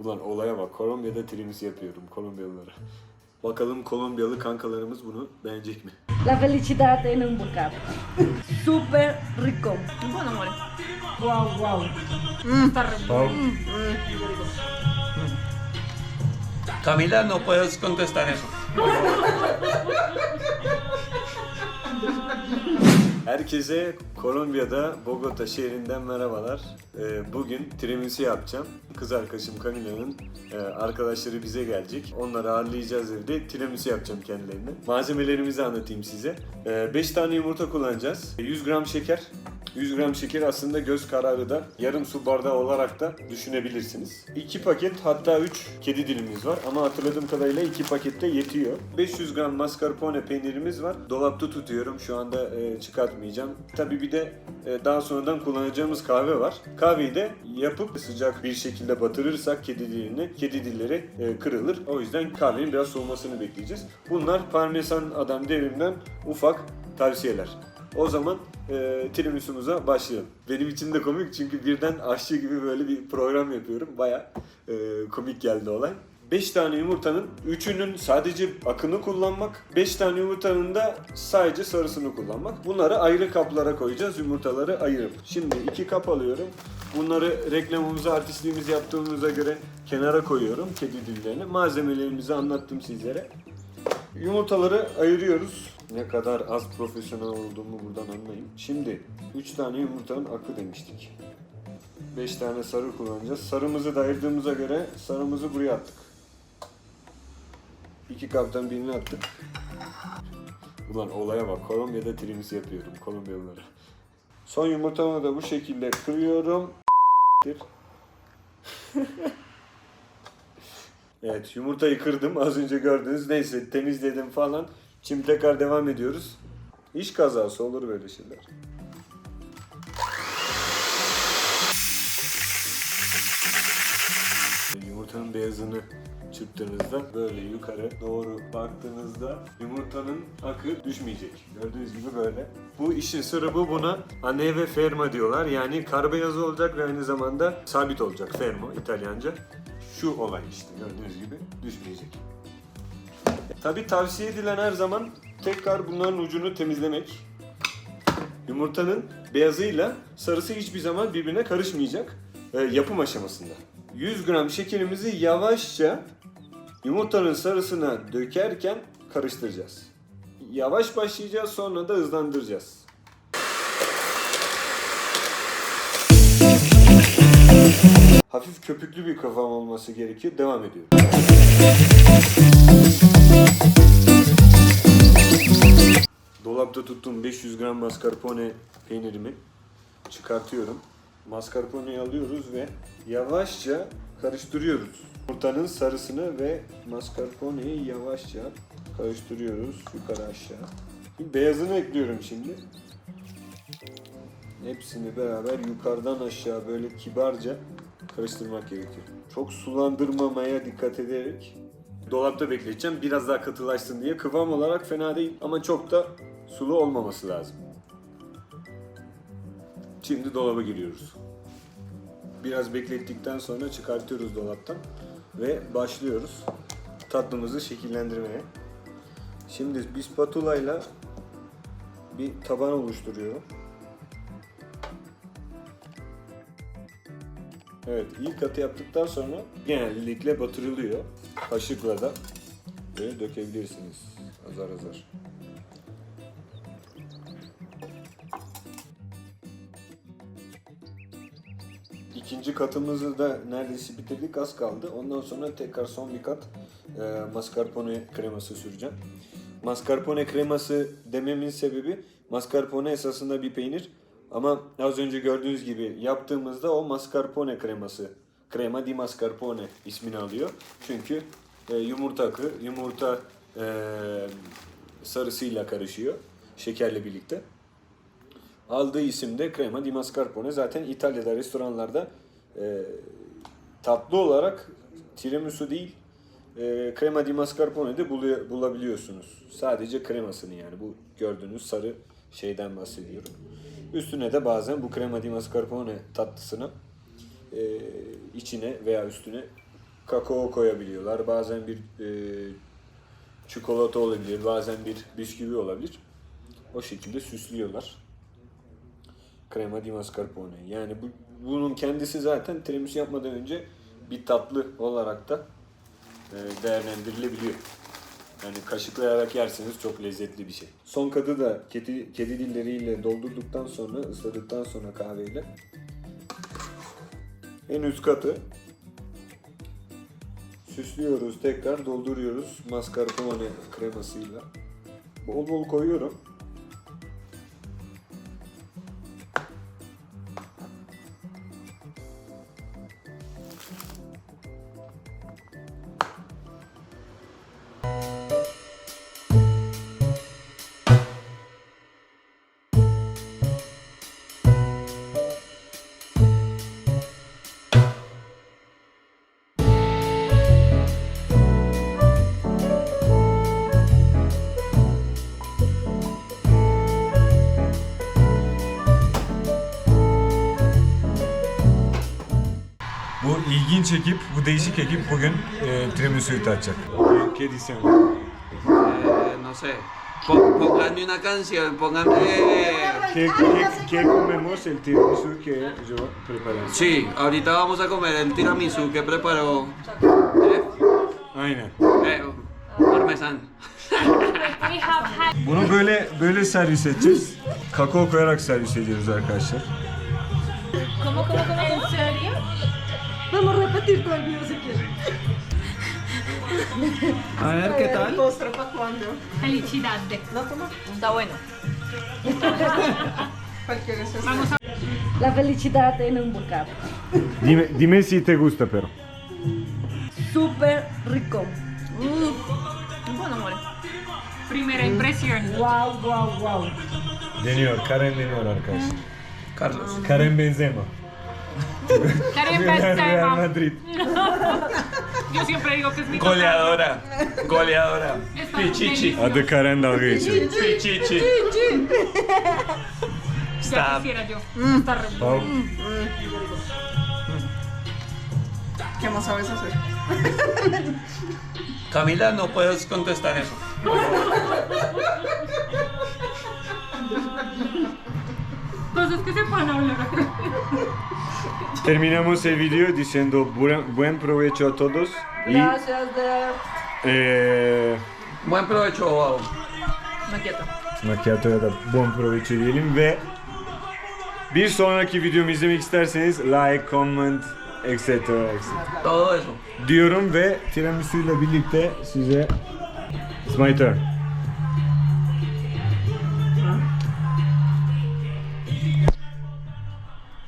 Ulan olaya bak, Kolombiya'da tiramisu yapıyorum Kolombiyalılara. Bakalım Kolombiyalı kankalarımız bunu beğenecek mi? La felicidad en un bocado. Súper rico. Bueno, amore. Wow, wow. Está re bueno. Camila, no puedes contestar eso. Herkese Kolombiya'da Bogota şehrinden merhabalar. Bugün tiramisu yapacağım. Kız arkadaşım Camila'nın arkadaşları bize gelecek. Onları ağırlayacağız evde. Tiramisu yapacağım kendilerine. Malzemelerimizi anlatayım size. 5 tane yumurta kullanacağız. 100 gram şeker. 100 gram şeker aslında göz kararı da yarım su bardağı olarak da düşünebilirsiniz. 2 paket, hatta 3 kedi dilimiz var ama hatırladığım kadarıyla 2 pakette yetiyor. 500 gram mascarpone peynirimiz var. Dolapta tutuyorum, şu anda çıkartmayacağım. Tabii bir de daha sonradan kullanacağımız kahve var. Kahveyi de yapıp sıcak bir şekilde batırırsak kedi dilleri kırılır. O yüzden kahvenin biraz soğumasını bekleyeceğiz. Bunlar Parmesan Adam Devrim'den ufak tavsiyeler. O zaman tiramisu'muza başlayalım. Benim için de komik çünkü birden aşçı gibi böyle bir program yapıyorum. Baya komik geldi olay. 5 tane yumurtanın 3'ünün sadece akını kullanmak, 5 tane yumurtanın da sadece sarısını kullanmak. Bunları ayrı kaplara koyacağız, yumurtaları ayırıp. Şimdi 2 kap alıyorum. Bunları reklamımızı, artistliğimizi yaptığımıza göre kenara koyuyorum, kedi dillerini. Malzemelerimizi anlattım sizlere. Yumurtaları ayırıyoruz. Ne kadar az profesyonel olduğumu buradan anlayın. Şimdi 3 tane yumurtanın akı demiştik. 5 tane sarı kullanacağız. Sarımızı da ayırdığımıza göre sarımızı buraya attık. 2 kaptan birini attık. Ulan olaya bak, Kolombiya'da tiramisu yapıyorum Kolombiyalılara. Son yumurtamı da bu şekilde kırıyorum. Evet, yumurtayı kırdım az önce gördünüz. Neyse, temizledim falan. Şimdi tekrar devam ediyoruz. İş kazası olur böyle şeyler. Yumurtanın beyazını çırptığınızda böyle yukarı doğru baktığınızda yumurtanın akı düşmeyecek. Gördüğünüz gibi böyle. Bu işin sırrı bu. Buna aneve ferma diyorlar. Yani kar beyazı olacak ve aynı zamanda sabit olacak. Fermo İtalyanca. Şu olay işte, gördüğünüz gibi düşmeyecek. Tabii tavsiye edilen her zaman tekrar bunların ucunu temizlemek. Yumurtanın beyazıyla sarısı hiçbir zaman birbirine karışmayacak yapım aşamasında. 100 gram şekerimizi yavaşça yumurtanın sarısına dökerken karıştıracağız. Yavaş başlayacağız, sonra da hızlandıracağız. Hafif köpüklü bir kıvam olması gerekiyor. Devam ediyorum. Dolapta tuttuğum 500 gram mascarpone peynirimi çıkartıyorum. Mascarpone'yi alıyoruz ve yavaşça karıştırıyoruz. Yumurtanın sarısını ve mascarpone'yi yavaşça karıştırıyoruz yukarı aşağı. Beyazını ekliyorum şimdi. Hepsini beraber yukarıdan aşağı böyle kibarca karıştırmak gerekiyor. Çok sulandırmamaya dikkat ederek dolapta bekleteceğim. Biraz daha katılaşsın diye. Kıvam olarak fena değil ama çok da sulu olmaması lazım. Şimdi dolaba giriyoruz. Biraz beklettikten sonra çıkartıyoruz dolaptan ve başlıyoruz tatlımızı şekillendirmeye. Şimdi bir spatula ile bir taban oluşturuyorum. Evet, ilk katı yaptıktan sonra genellikle batırılıyor. Kaşıkla da böyle dökebilirsiniz azar azar. İkinci katımızı da neredeyse bitirdik, az kaldı. Ondan sonra tekrar son bir kat mascarpone kreması süreceğim. Mascarpone kreması dememin sebebi, mascarpone esasında bir peynir. Ama az önce gördüğünüz gibi yaptığımızda o mascarpone kreması, crema di mascarpone ismini alıyor. Çünkü yumurta akı, yumurta sarısıyla karışıyor şekerle birlikte. Aldığı isim de crema di mascarpone. Zaten İtalya'da restoranlarda tatlı olarak tiramisu değil, crema di mascarpone de bulabiliyorsunuz. Sadece kremasını, yani bu gördüğünüz sarı şeyden bahsediyorum. Üstüne de bazen bu crema di mascarpone tatlısını içine veya üstüne kakao koyabiliyorlar. Bazen bir çikolata olabilir, bazen bir bisküvi olabilir. O şekilde süslüyorlar. Crema di mascarpone. Yani bunun kendisi zaten tiramisu yapmadan önce bir tatlı olarak da değerlendirilebiliyor. Yani kaşıklayarak yerseniz çok lezzetli bir şey. Son kadı da kedi dilleriyle doldurduktan sonra, ısladıktan sonra kahveyle. En üst katı süslüyoruz, tekrar dolduruyoruz mascarpone kremasıyla. Bol bol koyuyorum. Bu ilginç ekip, bu değişik ekip bugün tiramisu'yu tatacak. ¿Qué dicen? No sé. Pónganme una canción, pónganme. ¿Qué comemos el tiramisú que yo preparé? Sí, ahorita vamos a comer el tiramisú que preparó. Aynen. Parmesan. Bunu böyle servis edeceğiz. Kakao koyarak servis ediyoruz arkadaşlar. ¿En serio? Vamos a repetir todo el video si quieres. A ver, ¿qué tal? ¿Postre para cuándo? Felicidad. ¿No toma? Está bueno. ¿Cuál quieres? Vamos a... La felicidad en un bocado. Dime si te gusta pero. Súper rico. Bueno, amore. Primera impresión. Wow, wow, wow. Deniyor, Karen deniyor arkadaşlar. Carlos. Karen Benzema. Karim Real Benzema. Madrid. Yo siempre digo que es mi Goleadora. Goleadora. Pichichi. Adı Karen dalga geçiyor. Pichichi. Ya Stop. quisiera yo. Está re Pau. ¿Qué más sabes hacer? Camila, no puedes contestar eso. Cosas que se pueden hablar. Terminamos el video diciendo buen provecho a todos y Gracias, de... Buen provecho, Bobo. Maqueta. Macchiato'ya da bon provecho diyelim ve bir sonraki videomu izlemek isterseniz like, comment, etc. Todo eso. diyorum ve tiramisu ile birlikte size it's my turn.